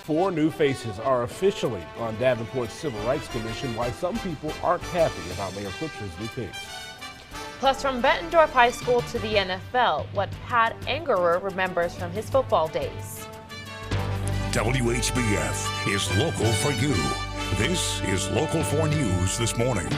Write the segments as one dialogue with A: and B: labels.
A: 4 new faces are officially on Davenport's Civil Rights Commission, why some people aren't happy about Mayor Klipscher's new picks.
B: Plus, from Bettendorf High School to the NFL, what Pat Angerer remembers from his football days.
C: WHBF is local for you. This is Local 4 News this morning.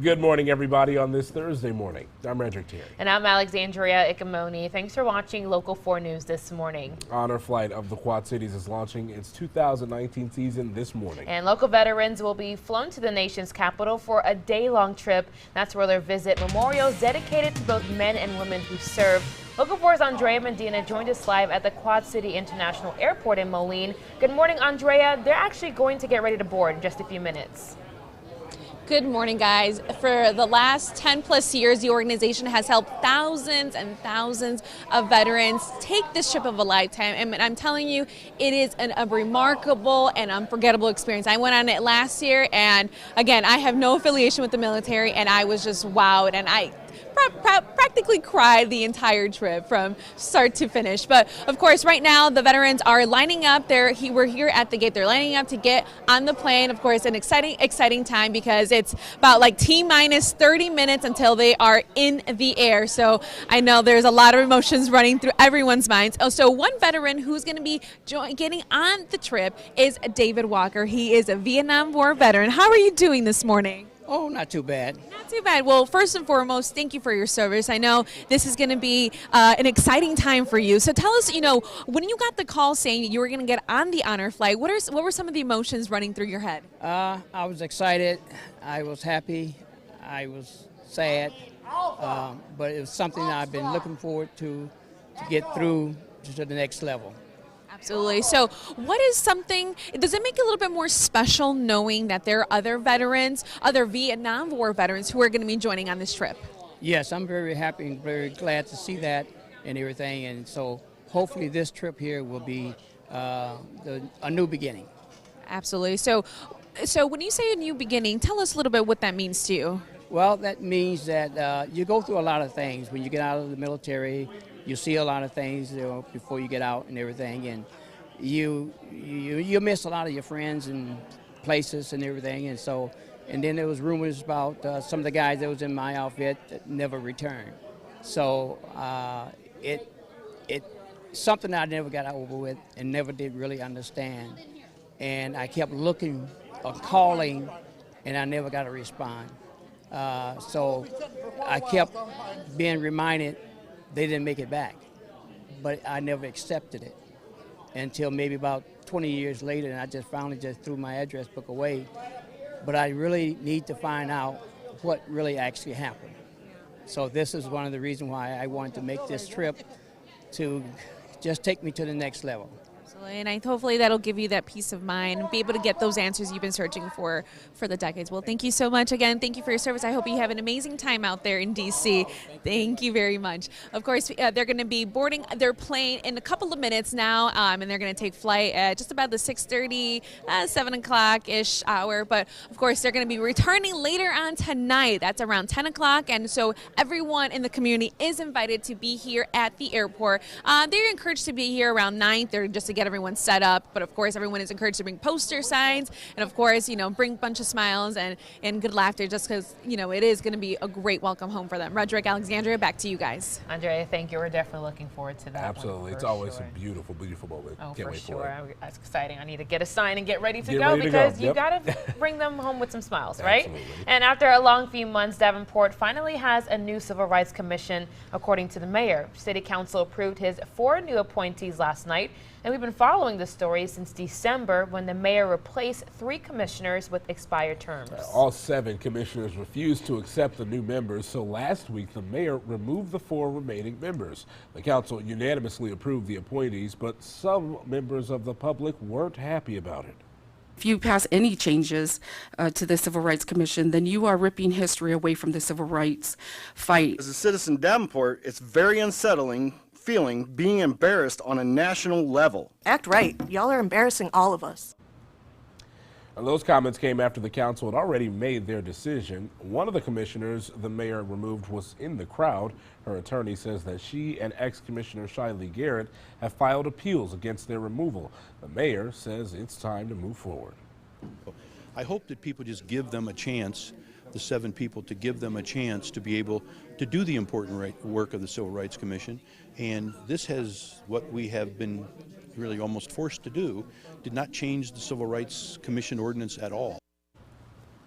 A: Good morning, everybody, on this Thursday morning. I'm Redrick Terry.
B: And I'm Alexandria Ikomoni. Thanks for watching Local 4 News this morning.
A: Honor Flight of the Quad Cities is launching its 2019 season this morning.
B: And local veterans will be flown to the nation's capital for a day-long trip. That's where they'll visit memorials dedicated to both men and women who served. Local 4's Andrea Medina joined us live at the Quad City International Airport in Moline. Good morning, Andrea. They're actually going to get ready to board in just a few minutes.
D: Good morning, guys. For the last 10 plus years, the organization has helped thousands and thousands of veterans take this trip of a lifetime. And I'm telling you, it is a remarkable and unforgettable experience. I went on it last year, and again, I have no affiliation with the military, and I was just wowed, and I practically cried the entire trip from start to finish. But of course, right now the veterans are lining up. We're here at the gate. They're lining up to get on the plane. Of course, an exciting time because it's about like T-minus 30 minutes until they are in the air. So I know there's a lot of emotions running through everyone's minds. Oh, so one veteran who's going to be getting on the trip is David Walker. He is a Vietnam War veteran. How are you doing this morning?
E: Oh, not too bad.
D: Not too bad. Well, first and foremost, thank you for your service. I know this is going to be an exciting time for you. So tell us, when you got the call saying you were going to get on the honor flight, what were some of the emotions running through your head?
E: I was excited. I was happy. I was sad. But it was something that I've been looking forward to get through to the next level.
D: Absolutely. So what is something, does it make it a little bit more special knowing that there are other veterans, other Vietnam War veterans who are going to be joining on this trip?
E: Yes, I'm very happy and very glad to see that and everything. And so hopefully this trip here will be a new beginning.
D: Absolutely. So when you say a new beginning, tell us a little bit what that means to you.
E: Well, that means that you go through a lot of things when you get out of the military. You see a lot of things before you get out and everything, and you miss a lot of your friends and places and everything. And then there was rumors about some of the guys that was in my outfit that never returned. So it something I never got over with and never did really understand. And I kept looking or calling, and I never got a response. So I kept being reminded they didn't make it back, but I never accepted it until maybe about 20 years later, and I just finally threw my address book away. But I really need to find out what really actually happened. So this is one of the reasons why I wanted to make this trip, to just take me to the next level.
D: And hopefully that'll give you that peace of mind and be able to get those answers you've been searching for the decades. Well, thank you so much again. Thank you for your service. I hope you have an amazing time out there in D.C. Thank you very much. Of course, they're going to be boarding their plane in a couple of minutes now, and they're going to take flight at just about the 6:30, 7 o'clock-ish hour. But, of course, they're going to be returning later on tonight. That's around 10 o'clock, and so everyone in the community is invited to be here at the airport. They're encouraged to be here around 9:30 just to get everyone set up, but of course everyone is encouraged to bring poster signs and of course bring a bunch of smiles and good laughter, just because it is going to be a great welcome home for them. Roderick, Alexandria, back to you guys.
B: Andrea, thank you. We're definitely looking forward to that.
A: Absolutely. It's always a beautiful moment.
B: Oh,
A: Can't
B: for
A: wait
B: sure.
A: for it.
B: That's exciting. I need to get a sign and get ready to go because you got to bring them home with some smiles, right?
A: Absolutely.
B: And after a long few months, Davenport finally has a new Civil Rights Commission, according to the mayor. City Council approved his 4 new appointees last night. And we've been following this story since December, when the mayor replaced 3 commissioners with expired terms.
A: All 7 commissioners refused to accept the new members, so last week the mayor removed the 4 remaining members. The council unanimously approved the appointees, but some members of the public weren't happy about it.
F: If you pass any changes to the Civil Rights Commission, then you are ripping history away from the civil rights fight.
G: As a citizen of Davenport, it's very unsettling feeling being embarrassed on a national level.
H: Act right. Y'all are embarrassing all of us.
A: And those comments came after the council had already made their decision. One of the commissioners the mayor removed was in the crowd. Her attorney says that she and ex-commissioner Shiley Garrett have filed appeals against their removal. The mayor says it's time to move forward.
H: I hope that people just give them a chance, the 7 people, to give them a chance to be able to do the important work of the Civil Rights Commission. And this has, what we have been really almost forced to do, did not change the Civil Rights Commission ordinance at all.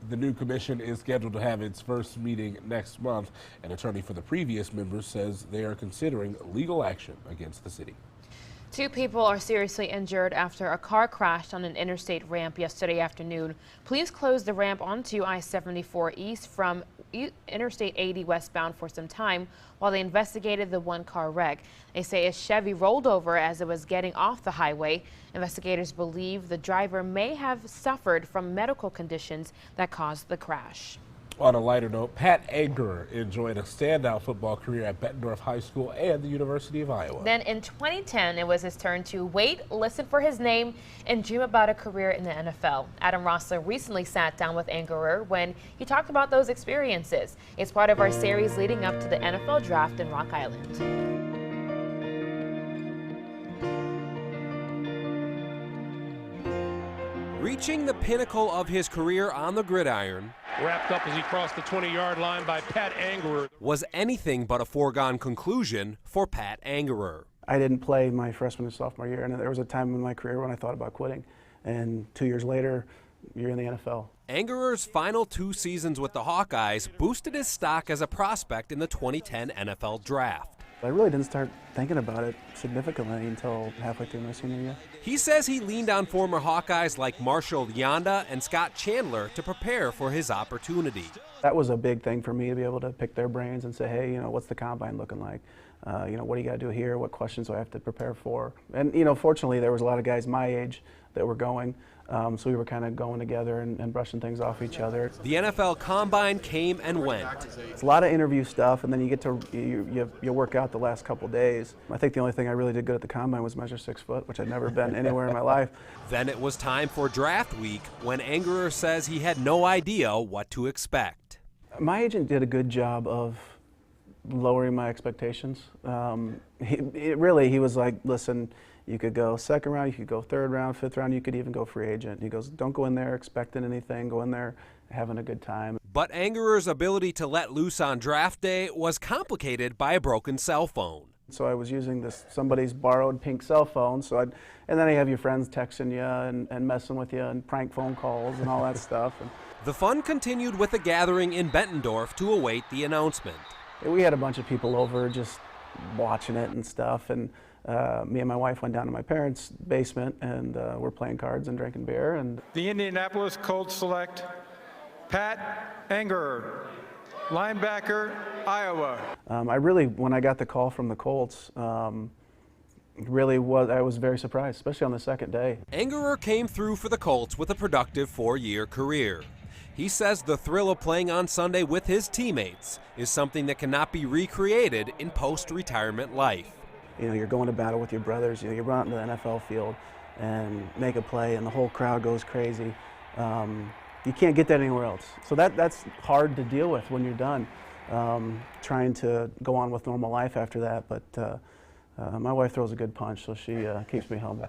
A: The new commission is scheduled to have its first meeting next month. An attorney for the previous members says they are considering legal action against the city.
B: 2 people are seriously injured after a car crashed on an interstate ramp yesterday afternoon. Police closed the ramp onto I-74 east from Interstate 80 westbound for some time while they investigated the 1-car wreck. They say a Chevy rolled over as it was getting off the highway. Investigators believe the driver may have suffered from medical conditions that caused the crash.
A: On a lighter note, Pat Angerer enjoyed a standout football career at Bettendorf High School and the University of Iowa.
B: Then in 2010, it was his turn to wait, listen for his name, and dream about a career in the NFL. Adam Rossler recently sat down with Angerer when he talked about those experiences. It's part of our series leading up to the NFL draft in Rock Island.
I: Reaching the pinnacle of his career on the gridiron,
J: wrapped up as he crossed the 20-yard line by Pat Angerer,
I: was anything but a foregone conclusion for Pat Angerer.
K: I didn't play my freshman and sophomore year, and there was a time in my career when I thought about quitting. And 2 years later, you're in the NFL.
I: Angerer's final 2 seasons with the Hawkeyes boosted his stock as a prospect in the 2010 NFL Draft.
K: I really didn't start thinking about it significantly until halfway through my senior year.
I: He says he leaned on former Hawkeyes like Marshall Yanda and Scott Chandler to prepare for his opportunity.
K: That was a big thing for me to be able to pick their brains and say, hey, what's the combine looking like? What do you got to do here? What questions do I have to prepare for? And, fortunately, there was a lot of guys my age that were going. So we were kind of going together and brushing things off each other.
I: The NFL Combine came and went.
K: It's a lot of interview stuff, and then you get to you work out the last couple days. I think the only thing I really did good at the Combine was measure 6 foot, which I'd never been anywhere in my life.
I: Then it was time for draft week when Angerer says he had no idea what to expect.
K: My agent did a good job of lowering my expectations. He was like, listen, you could go second round, you could go third round, fifth round, you could even go free agent. He goes, don't go in there expecting anything, go in there having a good time.
I: But Angerer's ability to let loose on draft day was complicated by a broken cell phone.
K: So I was using somebody's borrowed pink cell phone, and then you have your friends texting you and messing with you and prank phone calls and all that stuff.
I: The fun continued with a gathering in Bettendorf to await the announcement.
K: We had a bunch of people over just watching it and stuff, and me and my wife went down to my parents' basement and we're playing cards and drinking beer. And
L: the Indianapolis Colts select Pat Angerer, linebacker, Iowa.
K: When I got the call from the Colts, I was very surprised, especially on the second day.
I: Angerer came through for the Colts with a productive 4-year career. He says the thrill of playing on Sunday with his teammates is something that cannot be recreated in post-retirement life.
K: You're going to battle with your brothers. You run out into the NFL field and make a play, and the whole crowd goes crazy. You can't get that anywhere else. So that's hard to deal with when you're done. Trying to go on with normal life after that, but my wife throws a good punch, so she keeps me humble.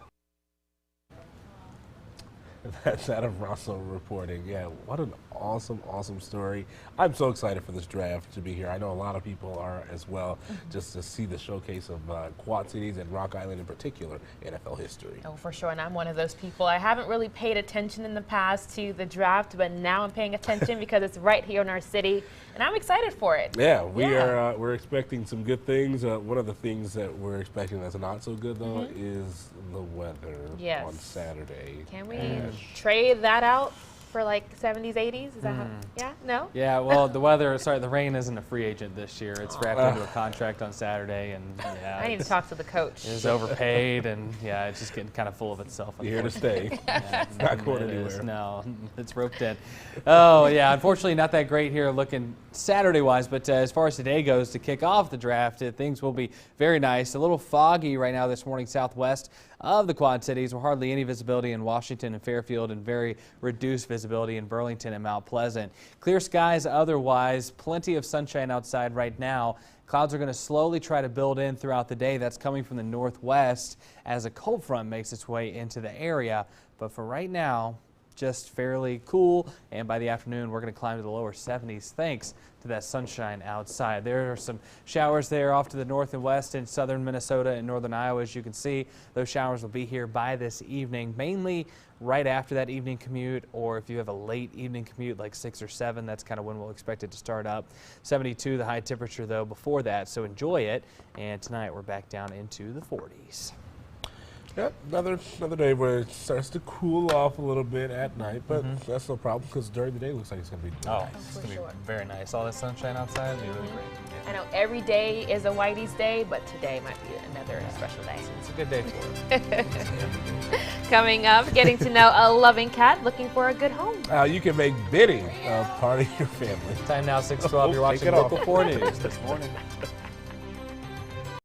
A: That's Adam Russell reporting. Yeah, what an awesome story. I'm so excited for this draft to be here. I know a lot of people are as well, just to see the showcase of Quad Cities and Rock Island in particular, NFL history.
B: Oh, for sure, and I'm one of those people. I haven't really paid attention in the past to the draft, but now I'm paying attention because it's right here in our city, and I'm excited for it.
A: Yeah, we're expecting some good things. One of the things that we're expecting that's not so good, though, is the weather on Saturday.
B: Can we trade that out for like 70s, 80s? Is that how? Yeah? No?
M: Yeah, well, the rain isn't a free agent this year. It's wrapped into a contract on Saturday, and yeah.
B: I need to talk to the coach.
M: It's overpaid, and yeah, it's just getting kind of full of itself.
A: You're here to stay.
M: Yeah,
A: it's not going anywhere.
M: No, it's roped in. Oh, yeah, unfortunately not that great here looking Saturday-wise, but as far as today goes, to kick off the draft, things will be very nice. A little foggy right now this morning southwest of the Quad Cities, with hardly any visibility in Washington and Fairfield, and very reduced visibility in Burlington and Mount Pleasant. Clear skies otherwise, plenty of sunshine outside right now. Clouds are going to slowly try to build in throughout the day. That's coming from the northwest as a cold front makes its way into the area. But for right now, just fairly cool, and by the afternoon we're going to climb to the lower 70s thanks to that sunshine outside. There are some showers there off to the north and west in southern Minnesota and northern Iowa. As you can see, those showers will be here by this evening, mainly right after that evening commute, or if you have a late evening commute like 6 or 7, that's kind of when we'll expect it to start up. 72 the high temperature though before that, so enjoy it. And tonight we're back down into the 40s.
A: Yep, another day where it starts to cool off a little bit at night, but that's no problem because during the day it looks like it's going to be nice.
M: It's going to be very nice. All that sunshine outside will be really great.
B: I know every day is a Whitey's day, but today might be another special day.
M: It's a good day for it.
B: Coming up, getting to know a loving cat looking for a good home.
A: You can make Benny a part of your family.
M: Time now, 6:12. You're watching Local 4 News this morning.